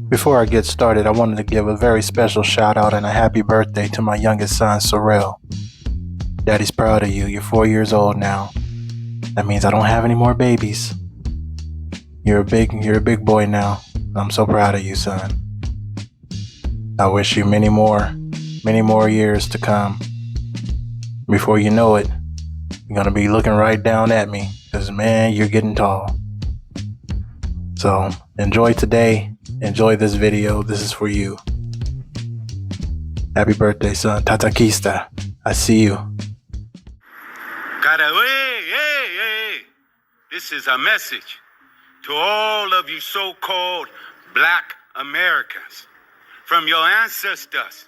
Before I get started, I wanted to give a very special shout out and a happy birthday to my youngest son, Sorrel. Daddy's proud of you. You're 4 years old now. That means I don't have any more babies. You're a big boy now. I'm so proud of you, son. I wish you many more years to come. Before you know it, you're gonna be looking right down at me, because man, you're getting tall. So enjoy today. Enjoy this video. This is for you. Happy birthday, son. Tatakista. I see you. Hey. This is a message to all of you so-called Black Americans from your ancestors.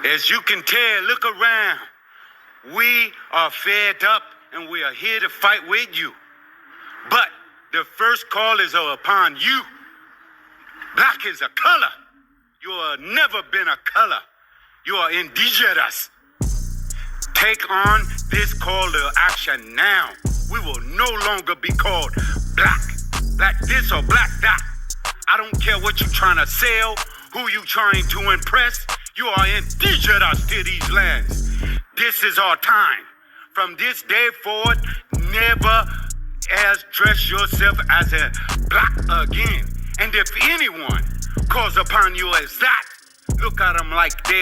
As you can tell, look around. We are fed up and we are here to fight with you. But the first call is upon you. Black is a color. You have never been a color. You are indigenous. Take on this call to action now. We will no longer be called black. Black this or black that. I don't care what you're trying to sell, who you trying to impress. You are indigenous to these lands. This is our time. From this day forward, never dress yourself as a black again. And if anyone calls upon you as that, look at them like they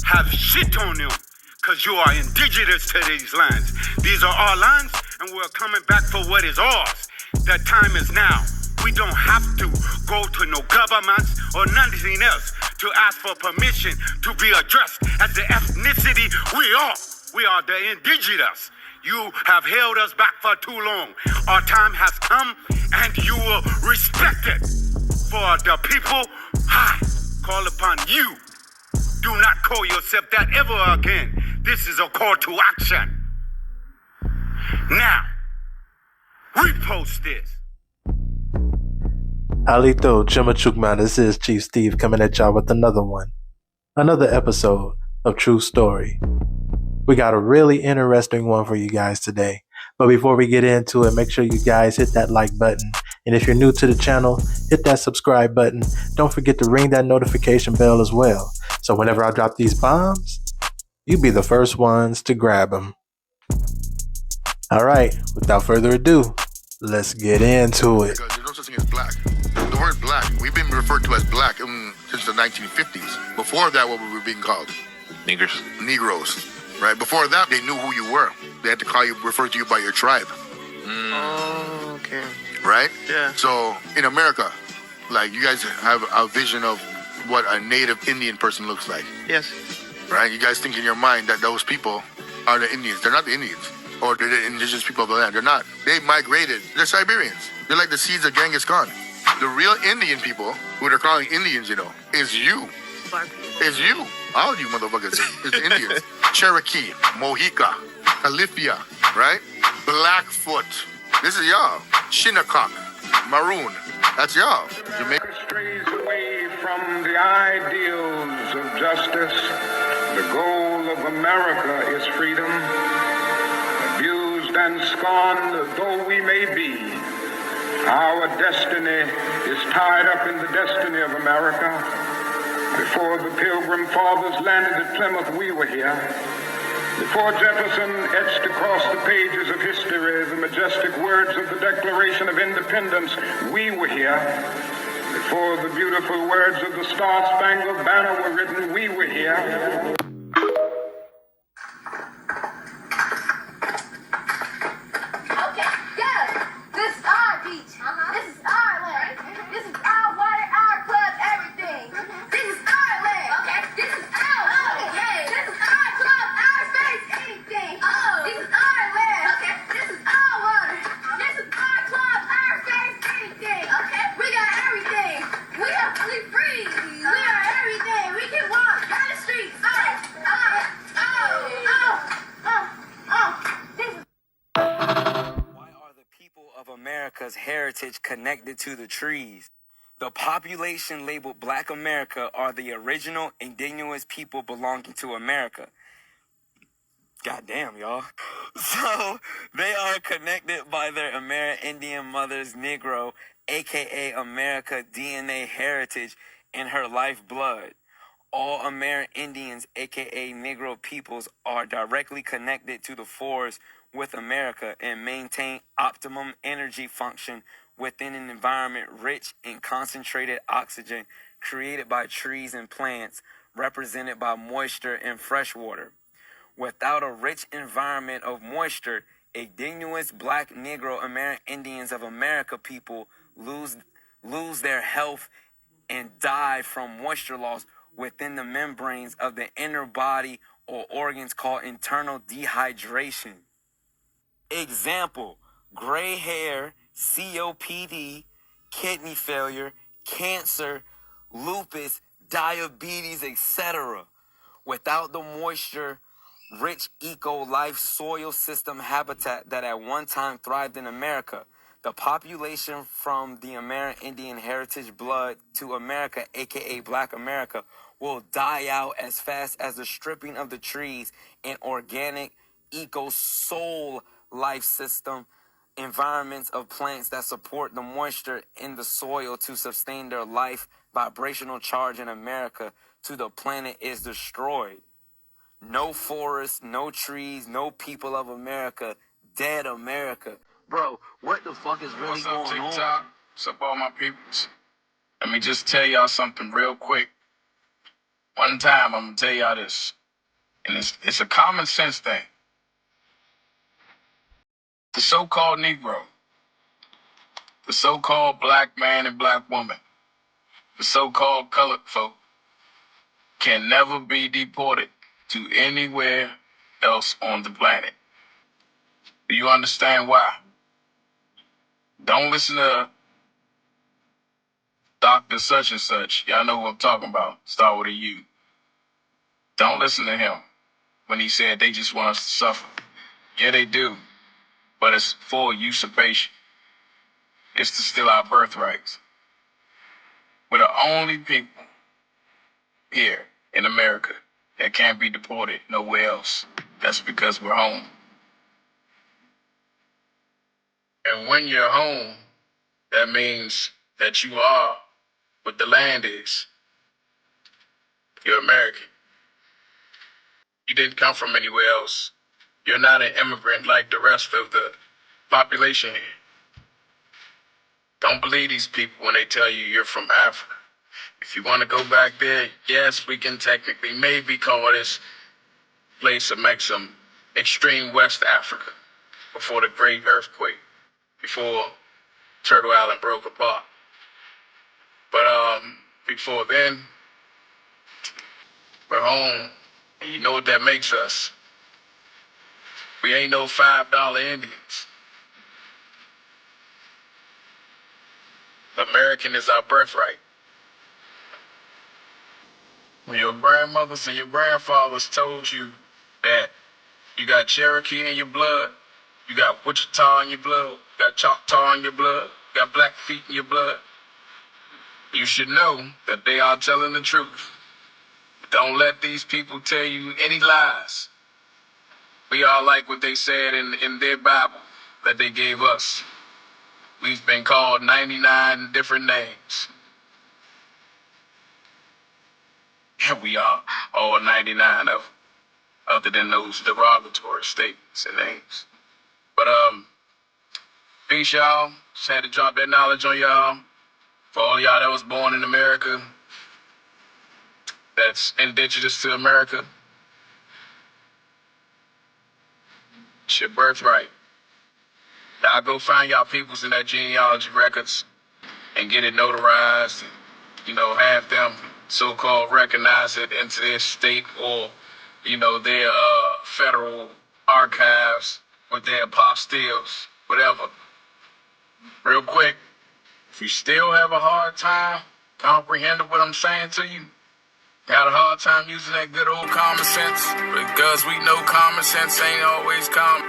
have shit on them, because you are indigenous to these lands. These are our lands, and we're coming back for what is ours. The time is now. We don't have to go to no governments or nothing else to ask for permission to be addressed as the ethnicity we are. We are the indigenous. You have held us back for too long. Our time has come, and you will respect it. For the people, I call upon you. Do not call yourself that ever again. This is a call to action. Now, repost this. Alito Chimachukma, this is Chief Steve coming at y'all with another episode of True Story. We got a really interesting one for you guys today. But before we get into it, make sure you guys hit that like button. And if you're new to the channel, hit that subscribe button. Don't forget to ring that notification bell as well. So whenever I drop these bombs, you'll be the first ones to grab them. All right, without further ado, let's get into it. Because there's no such thing as black. The word black, we've been referred to as black since the 1950s. Before that, what we were being called? Negroes. Right? Before that, they knew who you were. They had to refer to you by your tribe. Oh, okay. Right? Yeah. So, in America, like, you guys have a vision of what a native Indian person looks like. Yes. Right? You guys think in your mind that those people are the Indians. They're not the Indians. Or they're the indigenous people of the land. They're not. They migrated. They're Siberians. They're like the seeds of Genghis Khan. The real Indian people, who they're calling Indians, is you. Is you. All you motherfuckers is the Indians. Cherokee, Mohica, Califia, right? Blackfoot. This is y'all. Shinnecock, Maroon. That's y'all. Jamaica strays away from the ideals of justice. The goal of America is freedom. Abused and scorned though we may be, our destiny is tied up in the destiny of America. Before the Pilgrim Fathers landed at Plymouth, we were here. Before Jefferson etched across the pages of history the majestic words of the Declaration of Independence, we were here. Before the beautiful words of the Star-Spangled Banner were written, we were here. America's heritage connected to the trees. The population labeled Black America are the original indigenous people belonging to America. Goddamn, y'all. So, they are connected by their Amerindian mothers, Negro, aka America DNA heritage in her lifeblood. All Amerindians, aka Negro peoples, are directly connected to the forest with America and maintain optimum energy function within an environment rich in concentrated oxygen created by trees and plants, represented by moisture and fresh water. Without a rich environment of moisture, indigenous black Negro Amerindians of America people lose their health and die from moisture loss within the membranes of the inner body or organs called internal dehydration. Example, gray hair, COPD, kidney failure, cancer, lupus, diabetes, etc. Without the moisture rich eco-life soil system habitat that at one time thrived in America, the population from the Amerindian heritage blood to America, aka Black America, will die out as fast as the stripping of the trees and organic eco-soul life system environments of plants that support the moisture in the soil to sustain their life vibrational charge in America to the planet is destroyed. No forests, no trees, no people of America, dead America. Bro, what the fuck is really What's up, going TikTok? on? What's up, all my peoples? Let me just tell y'all something real quick. One time, I'm gonna tell y'all this, and it's a common sense thing. The so-called Negro, the so-called black man and black woman, the so-called colored folk can never be deported to anywhere else on the planet. Do you understand why? Don't listen to Dr. Such and Such. Y'all know who I'm talking about. Start with a U. Don't listen to him when he said they just want us to suffer. Yeah, they do. But it's for usurpation. It's to steal our birthrights. We're the only people here in America that can't be deported nowhere else. That's because we're home. And when you're home, that means that you are what the land is. You're American. You didn't come from anywhere else. You're not an immigrant like the rest of the population here. Don't believe these people when they tell you you're from Africa. If you want to go back there, yes, we can technically maybe call this place a Maxim extreme West Africa before the great earthquake, before Turtle Island broke apart. But before then, we're home. And you know what that makes us? We ain't no $5 Indians. American is our birthright. When your grandmothers and your grandfathers told you that you got Cherokee in your blood, you got Wichita in your blood, you got Choctaw in your blood, you got Blackfeet in your blood, you should know that they are telling the truth. Don't let these people tell you any lies. We are like what they said in their Bible that they gave us. We've been called 99 different names. And we are all 99 of them, other than those derogatory statements and names. But peace, y'all. Just had to drop that knowledge on y'all. For all y'all that was born in America, that's indigenous to America, it's your birthright. Y'all go find y'all peoples in that genealogy records and get it notarized, and, have them so-called recognize it into their state or, their federal archives with their apostilles, whatever. Real quick, if you still have a hard time comprehending what I'm saying to you, got a hard time using that good old common sense, because we know common sense ain't always common.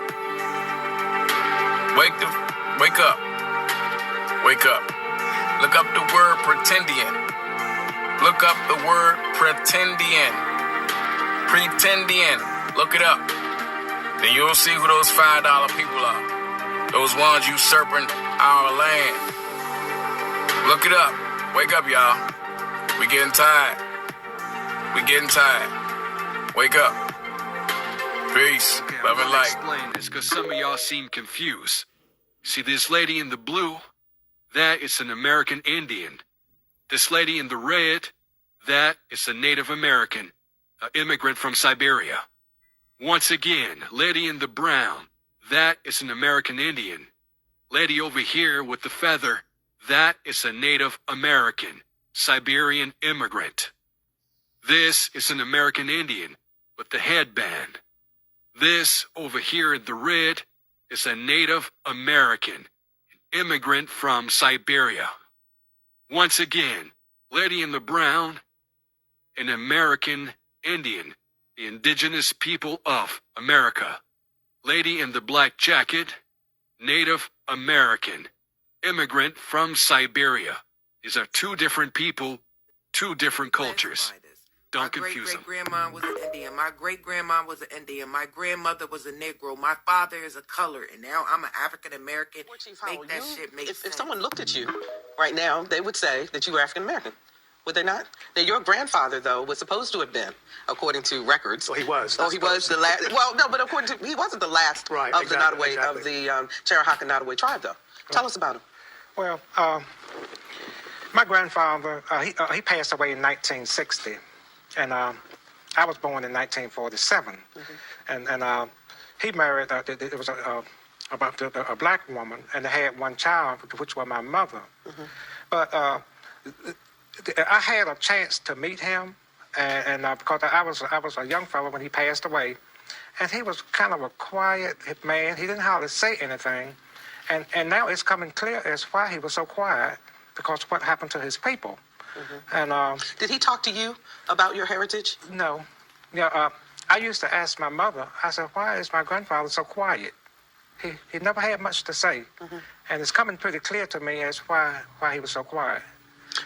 Wake up. Wake up. Look up the word pretendian. Look up the word pretendian. Pretendian. Look it up. Then you'll see who those $5 people are. Those ones usurping our land. Look it up. Wake up, y'all. We getting tired. We getting tired. Wake up. Peace. Okay, Love and light. Explain this, because some of y'all seem confused. See, this lady in the blue, that is an American Indian. This lady in the red, that is a Native American, an immigrant from Siberia. Once again, lady in the brown, that is an American Indian. Lady over here with the feather, that is a Native American, Siberian immigrant. This is an American Indian with the headband. This over here in the red is a Native American, an immigrant from Siberia. Once again, lady in the brown, an American Indian, the indigenous people of America. Lady in the black jacket, Native American, immigrant from Siberia. These are two different people, two different cultures. Don't confuse them. My great-great-grandma was an Indian. My great-grandma was an Indian. My grandmother was a Negro. My father is a color, and now I'm an African-American. Make that shit make sense. If someone looked at you right now, they would say that you were African-American. Would they not? Now, your grandfather, though, was supposed to have been, according to records. Well, he was. Oh, he was the last. Well, no, but according to, he wasn't the last Right, of exactly, the Nottoway, of the Cherahaka Nottoway tribe, though. Tell us about him. Well, my grandfather, he passed away in 1960, and I was born in 1947, and he married. It was a black woman, and they had one child, which was my mother. But I had a chance to meet him, and because I was a young fellow when he passed away, and he was kind of a quiet man. He didn't hardly say anything, and now it's coming clear as why he was so quiet, because of what happened to his people. And Did he talk to you about your heritage? no, I used to ask my mother. I said, "Why is my grandfather so quiet?" He never had much to say, and it's coming pretty clear to me as why he was so quiet.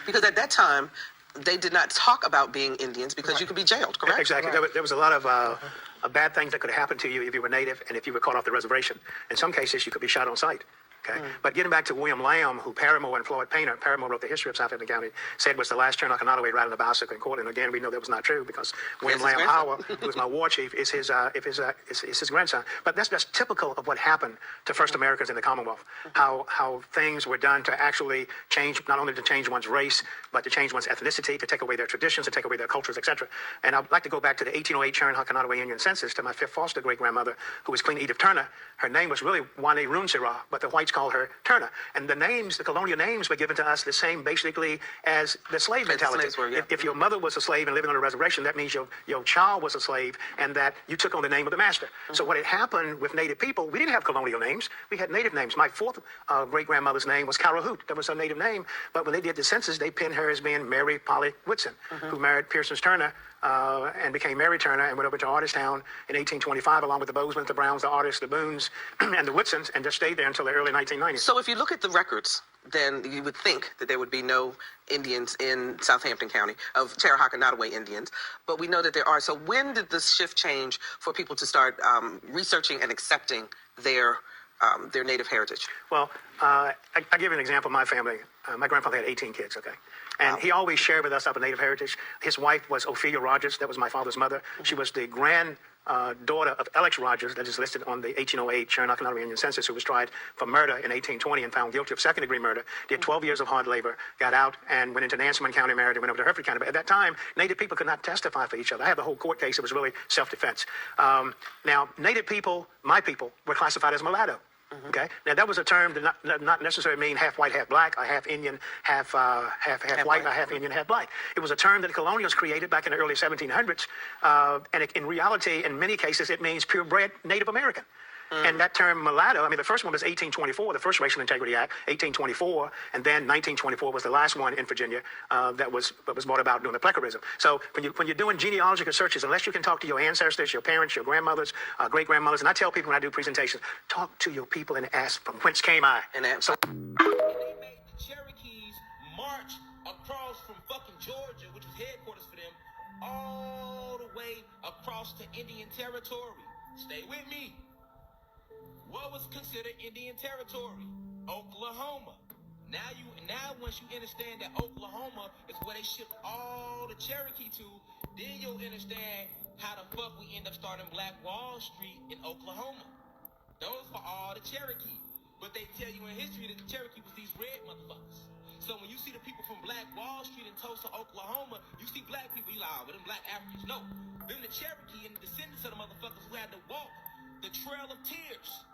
Because at that time, they did not talk about being Indians because you could be jailed, correct? Exactly. There was a lot of bad things that could have happened to you if you were native and if you were caught off the reservation. In some cases, you could be shot on sight. Okay. But getting back to William Lamb, who Paramore and Floyd Painter, Paramore wrote the history of Southampton County, said was the last Cherokee Nottoway riding a bicycle in court. And again, we know that was not true because William Lamb Howell, who was my war chief, is his grandson. But that's just typical of what happened to first Americans in the Commonwealth. How things were done to actually change, not only to change one's race, but to change one's ethnicity, to take away their traditions, to take away their cultures, etc. And I'd like to go back to the 1808 Cherokee Nottoway Indian census to my fifth foster great-grandmother, who was Queen Edith Turner. Her name was really Wane Runsirah, but the whites called her Turner. And the names, the colonial names, were given to us the same basically as the slave mentality. If your mother was a slave and living on a reservation, that means your child was a slave and that you took on the name of the master. So what had happened with Native people, we didn't have colonial names. We had native names. My fourth great-grandmother's name was Carol Hoot. That was her native name. But when they did the census, they pinned her as being Mary Polly Whitson, who married Pearson's Turner and became Mary Turner and went over to Artistown in 1825 along with the Bosmans, the Browns, the Artists, the Boones, and the Whitsons, and just stayed there until the early 1990s. So if you look at the records, then you would think that there would be no Indians in Southampton County, of Cherahaka Nottoway Indians, but we know that there are. So when did this shift change for people to start researching and accepting their native heritage? Well, I give you an example of my family. My grandfather had 18 kids, okay? And he always shared with us our native heritage. His wife was Ophelia Rogers. That was my father's mother. She was the daughter of Alex Rogers, that is listed on the 1808 Cherokee Nottoway Indian census, who was tried for murder in 1820 and found guilty of second-degree murder, did 12 years of hard labor, got out, and went into Nansemond County, married, and went over to Hertford County. But at that time, Native people could not testify for each other. I have the whole court case. It was really self-defense. Now, Native people, my people, were classified as mulatto. Okay. Now that was a term that not necessarily mean half white, half black, or half Indian, half white, or half Indian, half black. It was a term that the colonials created back in the early 1700s, and in reality, in many cases, it means purebred Native American. And that term mulatto, I mean, the first one was 1824, the first Racial Integrity Act, 1824, and then 1924 was the last one in Virginia that was brought about during the plecurism. So when you're doing genealogical searches, unless you can talk to your ancestors, your parents, your grandmothers, great-grandmothers, and I tell people when I do presentations, talk to your people and ask, from whence came I? And so they made the Cherokees march across from fucking Georgia, which was headquarters for them, all the way across to Indian territory. Stay with me. What was considered Indian territory? Oklahoma. Now once you understand that Oklahoma is where they ship all the Cherokee to, then you'll understand how the fuck we end up starting Black Wall Street in Oklahoma. Those for all the Cherokee. But they tell you in history that the Cherokee was these red motherfuckers. So when you see the people from Black Wall Street in Tulsa, Oklahoma, you see black people, you like, oh, them black Africans. No, them the Cherokee and the descendants of the motherfuckers who had to walk the Trail of Tears.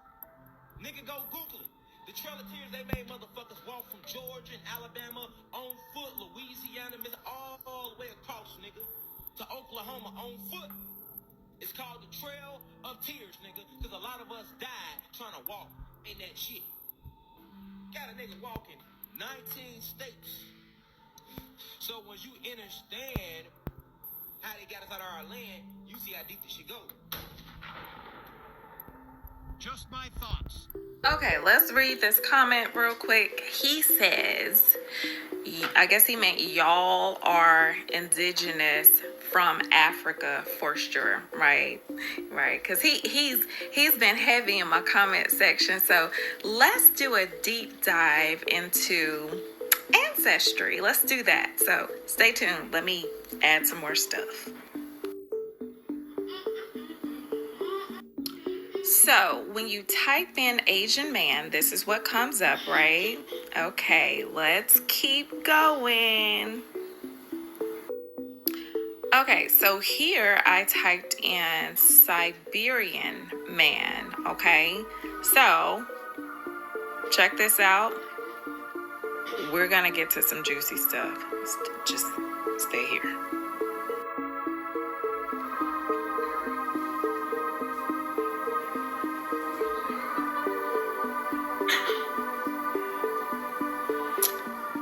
Nigga, go Google it. The Trail of Tears, they made motherfuckers walk from Georgia and Alabama on foot, Louisiana, all the way across, nigga, to Oklahoma on foot. It's called the Trail of Tears, nigga, because a lot of us died trying to walk in that shit. Got a nigga walking 19 states. So when you understand how they got us out of our land, you see how deep this shit goes. Just my thoughts. Okay, let's read this comment real quick. He says, I guess he meant y'all are indigenous from Africa for sure, right? Because he's been heavy in my comment section. So let's do a deep dive into ancestry. Let's do that. So stay tuned. Let me add some more stuff. So when you type in Asian man, this is what comes up, right? Okay, let's keep going. Okay, so here I typed in Siberian man, okay? So check this out. We're gonna get to some juicy stuff. Just stay here.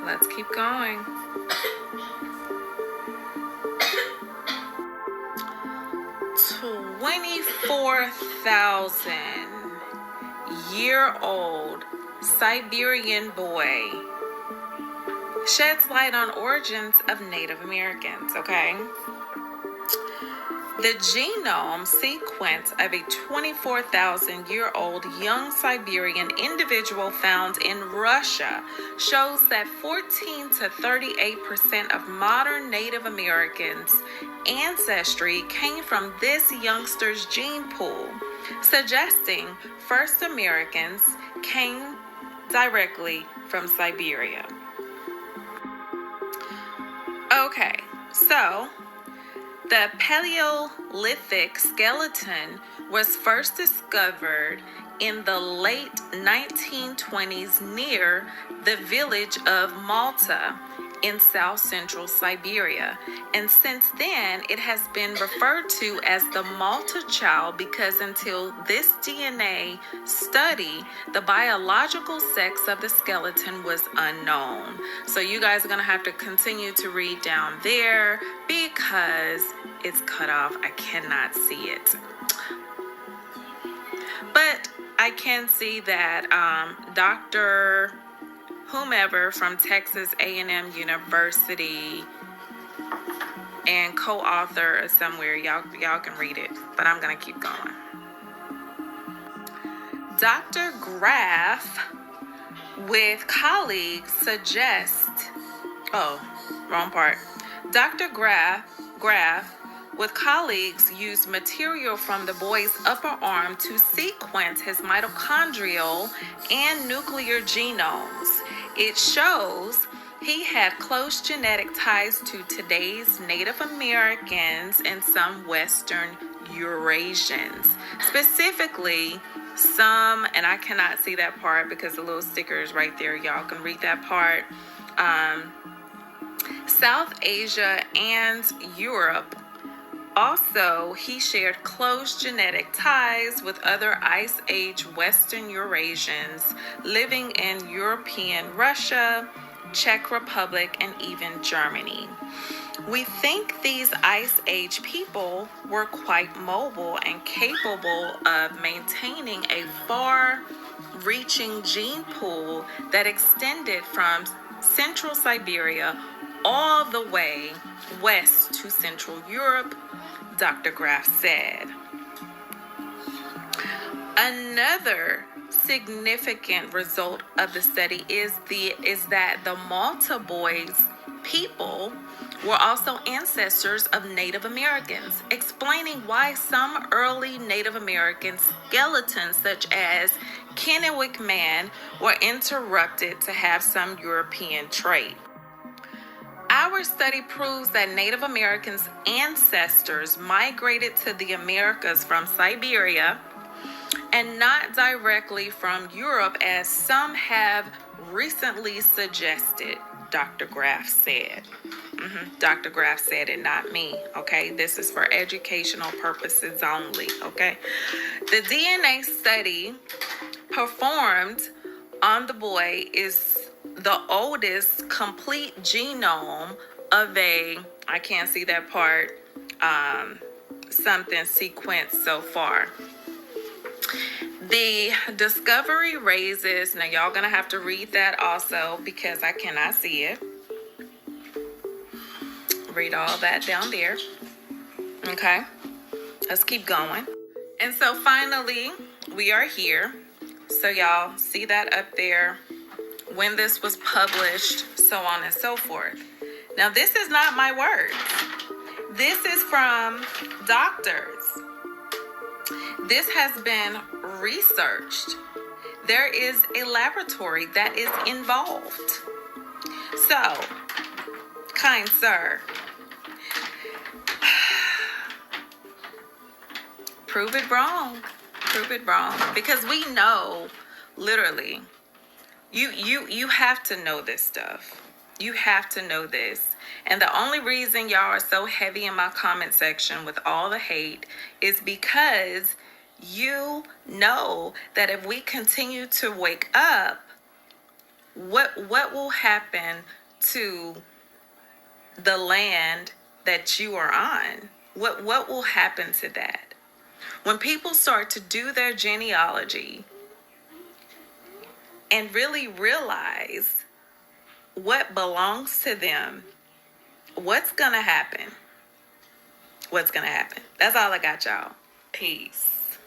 Let's keep going. $24,000-year-old Siberian boy sheds light on origins of Native Americans, okay? The genome sequence of a 24,000-year-old young Siberian individual found in Russia shows that 14 to 38% of modern Native Americans' ancestry came from this youngster's gene pool, suggesting first Americans came directly from Siberia. Okay, so the Paleolithic skeleton was first discovered in the late 1920s near the village of Malta in south central Siberia. And since then, it has been referred to as the Malta child because until this DNA study, the biological sex of the skeleton was unknown. So you guys are going to have to continue to read down there because it's cut off. I cannot see it. But I can see that Dr. whomever from Texas A&M University and co-author somewhere, y'all can read it, but I'm going to keep going. Dr. Graff with colleagues Dr. Graff with colleagues used material from the boy's upper arm to sequence his mitochondrial and nuclear genomes. It shows he had close genetic ties to today's Native Americans and some Western Eurasians. Specifically, some, and I cannot see that part because the little sticker is right there. Y'all can read that part. South Asia and Europe. Also, he shared close genetic ties with other Ice Age Western Eurasians living in European Russia, Czech Republic, and even Germany. We think these Ice Age people were quite mobile and capable of maintaining a far-reaching gene pool that extended from central Siberia all the way west to Central Europe, Dr. Graff said. Another significant result of the study is that the Malta boys people were also ancestors of Native Americans, explaining why some early Native American skeletons, such as Kennewick Man, were interrupted to have some European trait. Our study proves that Native Americans' ancestors migrated to the Americas from Siberia and not directly from Europe, as some have recently suggested, Dr. Graff said. Dr. Graff said it, not me, okay? This is for educational purposes only, okay? The DNA study performed on the boy is the oldest complete genome of I can't see that part, something sequenced so far. The discovery raises, now y'all gonna have to read that also because I cannot see it. Read all that down there. Okay, let's keep going. And so finally, we are here. So y'all see that up there, when this was published, so on and so forth. Now, this is not my words. This is from doctors. This has been researched. There is a laboratory that is involved. So, kind sir, prove it wrong. Prove it wrong. Because we know, literally, you have to know this stuff. You have to know this. And the only reason y'all are so heavy in my comment section with all the hate is because you know that if we continue to wake up, what will happen to the land that you are on? What will happen to that? When people start to do their genealogy and really realize what belongs to them, what's gonna happen? What's gonna happen? That's all I got, y'all. Peace.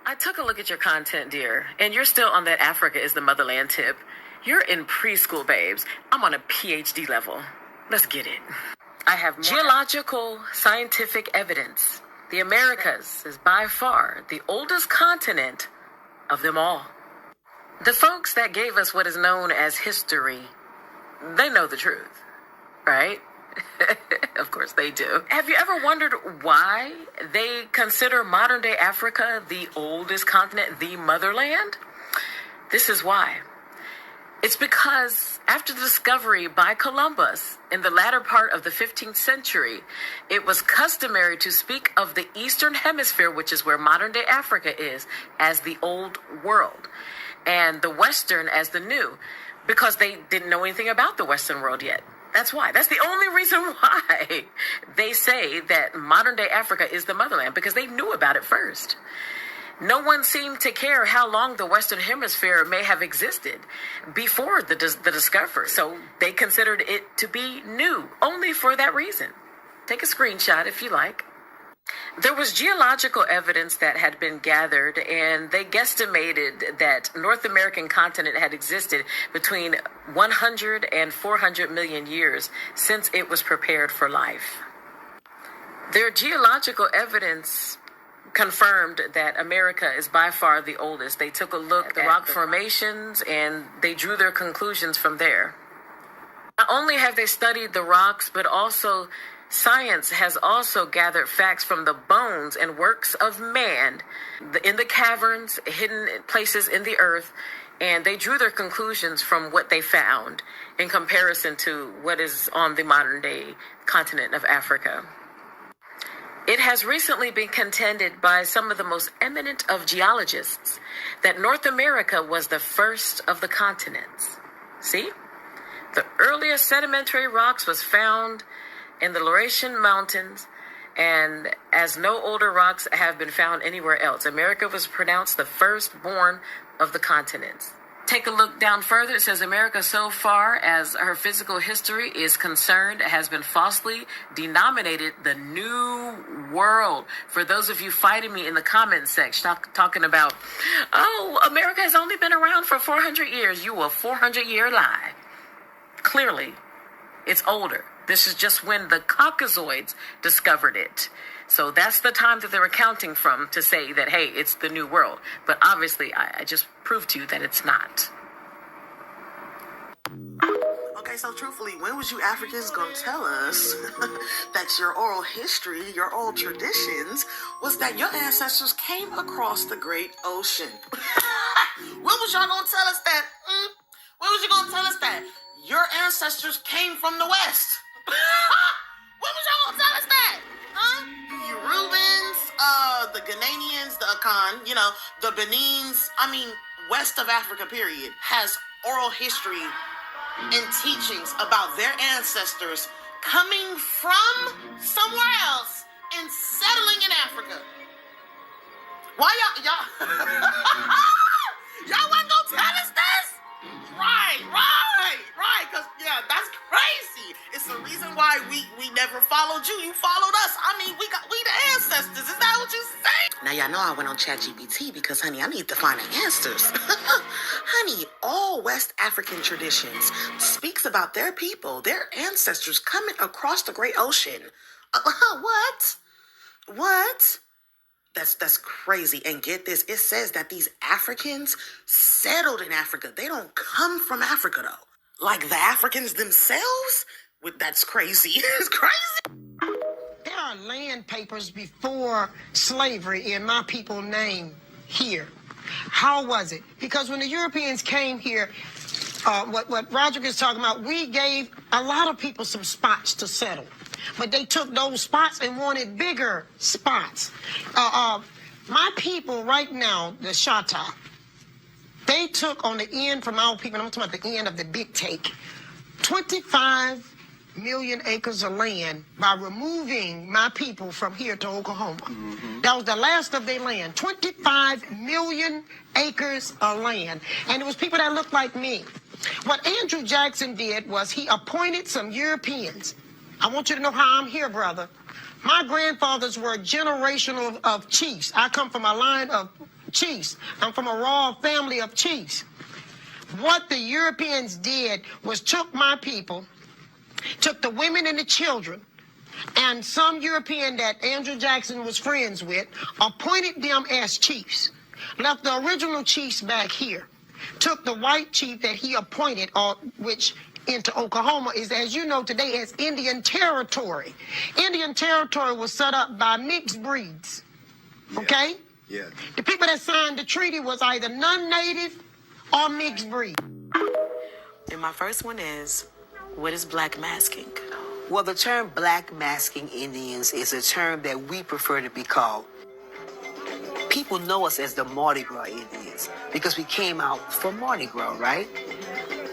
I took a look at your content, dear, and you're still on that Africa is the motherland tip. You're in preschool, babes. I'm on a PhD level. Let's get it. I have geological scientific evidence. The Americas is by far the oldest continent of them all. The folks that gave us what is known as history, they know the truth, right? Of course they do. Have you ever wondered why they consider modern-day Africa the oldest continent, the motherland? This is why. It's because after the discovery by Columbus in the latter part of the 15th century, it was customary to speak of the Eastern Hemisphere, which is where modern-day Africa is, as the Old World, and the Western as the New, because they didn't know anything about the Western world yet. That's why. That's the only reason why they say that modern-day Africa is the motherland, because they knew about it first. No one seemed to care how long the Western Hemisphere may have existed before the discovery, so they considered it to be new, only for that reason. Take a screenshot if you like. There was geological evidence that had been gathered, and they guesstimated that North American continent had existed between 100 and 400 million years since it was prepared for life. Their geological evidence confirmed that America is by far the oldest. They took a look at the rock formations and they drew their conclusions from there. Not only have they studied the rocks, but also science has also gathered facts from the bones and works of man in the caverns, hidden places in the earth, and they drew their conclusions from what they found in comparison to what is on the modern day continent of Africa. It has recently been contended by some of the most eminent of geologists that North America was the first of the continents. See? The earliest sedimentary rocks was found in the Laurentian Mountains, and as no older rocks have been found anywhere else. America was pronounced the firstborn of the continents. Take a look down further. It says America, so far as her physical history is concerned, has been falsely denominated the New World. For those of you fighting me in the comments section, talking about, oh, America has only been around for 400 years. You a 400-year lie. Clearly, it's older. This is just when the Caucasoids discovered it. So that's the time that they're accounting from to say that, hey, it's the New World. But obviously, I just proved to you that it's not. Okay, so truthfully, when was you Africans gonna tell us that your oral history, your oral traditions, was that your ancestors came across the Great Ocean? When was y'all gonna tell us that? When was you gonna tell us that your ancestors came from the West? When was y'all gonna tell us that? Huh? The Yorubans, the Ghanaians, the Akan, the Benins, west of Africa, period, has oral history and teachings about their ancestors coming from somewhere else and settling in Africa. Why y'all y'all wasn't gonna tell us this? Right, because that's crazy. It's the reason why we never followed you. You followed us. We the ancestors. Is that what you say? Now y'all know I went on ChatGPT because, honey, I need to find the answers. Honey, all West African traditions speaks about their people, their ancestors coming across the Great Ocean. What? That's crazy. And get this, it says that these Africans settled in Africa. They don't come from Africa, though. Like the Africans themselves? That's crazy. It's crazy. There are land papers before slavery in my people's name here. How was it? Because when the Europeans came here, what Roderick is talking about, we gave a lot of people some spots to settle. But they took those spots and wanted bigger spots. My people right now, the Shatta, they took on the end from our people, I'm talking about the end of the big take, 25 million acres of land by removing my people from here to Oklahoma. Mm-hmm. That was the last of their land. 25 million acres of land. And it was people that looked like me. What Andrew Jackson did was he appointed some Europeans. I want you to know how I'm here, brother. My grandfathers were a generation of chiefs. I come from a line of chiefs. I'm from a royal family of chiefs. What the Europeans did was took my people, took the women and the children, and some European that Andrew Jackson was friends with, appointed them as chiefs, left the original chiefs back here, took the white chief that he appointed, which into Oklahoma is, as you know today, as Indian Territory. Indian Territory was set up by mixed breeds, okay? Yeah. The people that signed the treaty was either non-native or mixed breed. And my first one is, what is black masking? Well, the term black masking Indians is a term that we prefer to be called. People know us as the Mardi Gras Indians because we came out for Mardi Gras, right?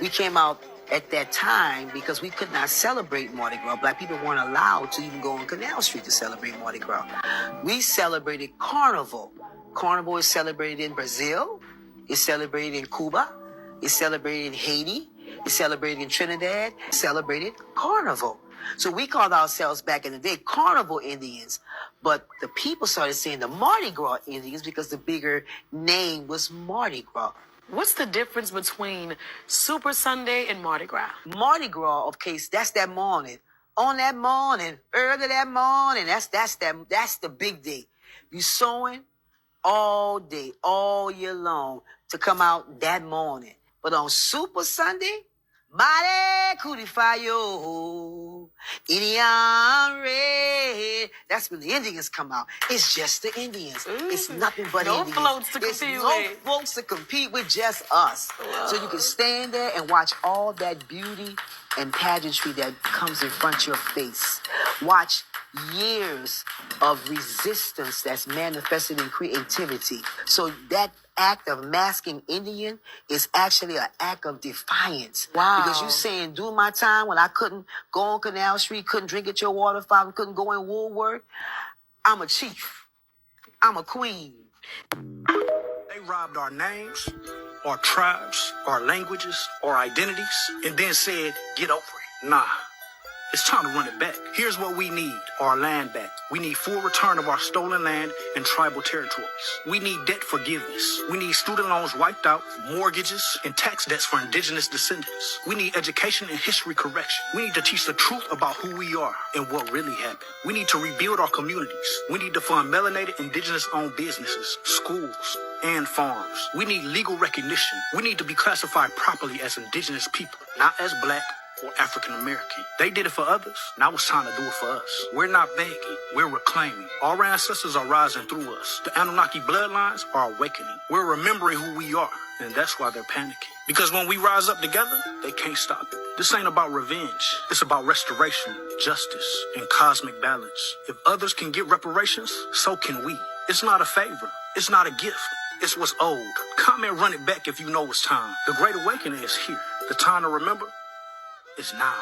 We came out at that time because we could not celebrate Mardi Gras. Black people weren't allowed to even go on Canal Street to celebrate Mardi Gras. We celebrated Carnival. Carnival is celebrated in Brazil. It's celebrated in Cuba. It's celebrated in Haiti. It's celebrated in Trinidad. It's celebrated Carnival. So we called ourselves back in the day Carnival Indians. But the people started saying the Mardi Gras Indians because the bigger name was Mardi Gras. What's the difference between Super Sunday and Mardi Gras? Mardi Gras, okay, that's that morning. On that morning, early that morning, that's the big day. You sowing all day, all year long to come out that morning. But on Super Sunday, Mare Kurifayo, Indian Red. That's when the Indians come out. It's just the Indians. It's nothing but no Indians. Floats to compete There's with. no folks to compete with, just us. Wow. So you can stand there and watch all that beauty and pageantry that comes in front of your face. Watch years of resistance that's manifested in creativity. So that act of masking Indian is actually an act of defiance. Wow. Because you saying, during my time when I couldn't go on Canal Street, couldn't drink at your water fountain, couldn't go in Woolworth, I'm a chief. I'm a queen. They robbed our names. our tribes, our languages, our identities, and then said, get over it. Nah. It's time to run it back. Here's what we need: our land back. We need full return of our stolen land and tribal territories. We need debt forgiveness. We need student loans wiped out, mortgages, and tax debts for indigenous descendants. We need education and history correction. We need to teach the truth about who we are and what really happened. We need to rebuild our communities. We need to fund melanated indigenous-owned businesses, schools, and farms. We need legal recognition. We need to be classified properly as indigenous people, not as black or African American. They did it for others. Now it's time to do it for us. We're not begging. We're reclaiming. Our ancestors are rising through us. The Anunnaki bloodlines are awakening. We're remembering who we are, and that's why they're panicking. Because when we rise up together, they can't stop it. This ain't about revenge. It's about restoration, justice, and cosmic balance. If others can get reparations, so can we. It's not a favor. It's not a gift. It's what's owed. Comment, run it back if you know it's time. The Great Awakening is here. The time to remember is now.